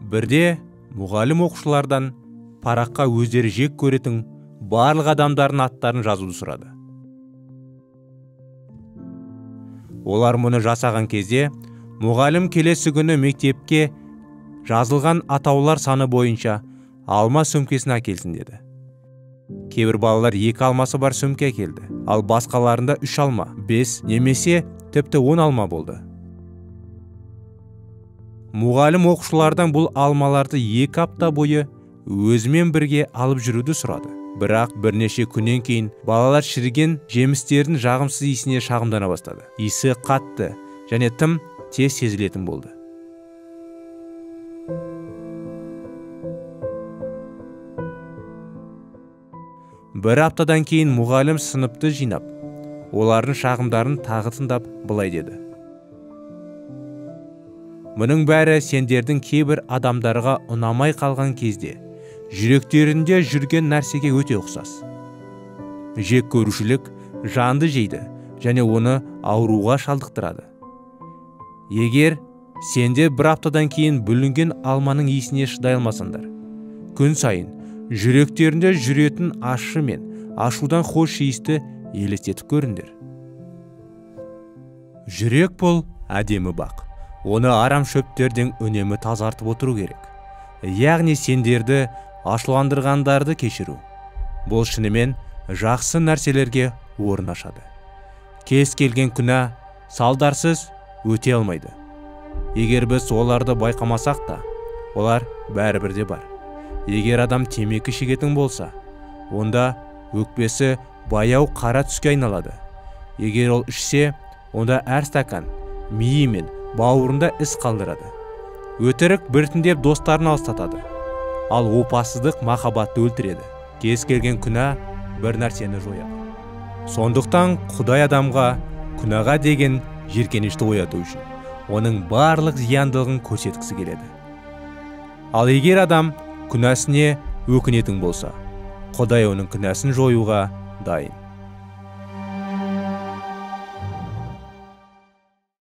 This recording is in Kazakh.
Бірде мұғалім оқушылардан параққа өздері жек көретін барлық адамдардың аттарын жазуды сұрады. Олар мұны жасаған кезде, мұғалім келесі күні мектепке жазылған атаулар саны бойынша алма сөмкесін әкелсін деді. Кейбір балалар 2 алмасы бар сөмке әкелді, ал басқаларында 3 алма, 5 немесе тіпті 10 алма болды. Мұғалім оқушылардан бұл алмаларды 2 апта бойы өзімен бірге алып жүруді сұрады. Бірақ бірнеше күннен кейін балалар шіріген жемістердің жағымсыз иісіне шағымдана бастады. Иісі қатты және тым тез сезілетін болды. Бір аптадан кейін мұғалім сыныпты жинап, олардың шағымдарын тағы тыңдап былай деді. Мұның бәрі сендердің кейбір адамдарға ұнамай қалған кезде жүректерінде жүрген нәрсеге өте ұқсас. Жек көрушілік жанды жейді және оны ауруға шалдықтырады. Егер сендер бір аптадан кейін бүлінген алманың иісіне шыдай алмасаңдар, күн сайын жүректерінде жүретін ащы мен ашудан хош иісті елестетіп көріңдер. Жүрек бұл әдемі бақ. Оны арам шөптерден үнемі тазартып отыру керек. Яғни сендерді ашуландырғандарды кешіру. Бұл шынымен жақсы нәрселерге орын ашады. Кез келген күнә салдарсыз өте алмайды. Егер біз оларды байқамасақ та, олар бәрібір де бар. Егер адам темекі шегетін болса, онда өкпесі баяу қара түске айналады. Егер ол ішсе, онда әр стакан миы мен бауырында із қалдырады. Өтірік біртіндеп достарын алыстатады. Ал опасыздық махаббатты өлтіреді. Кез келген күнә бір нәрсені жояды. Сондықтан Құдай адамға күнәға деген жиіркенішті ояту үшін оның барлық зияндылығын көрсеткісі келеді. Ал егер адам күнәсіне өкінетін болса, Құдай оның күнәсін жоюға дайын.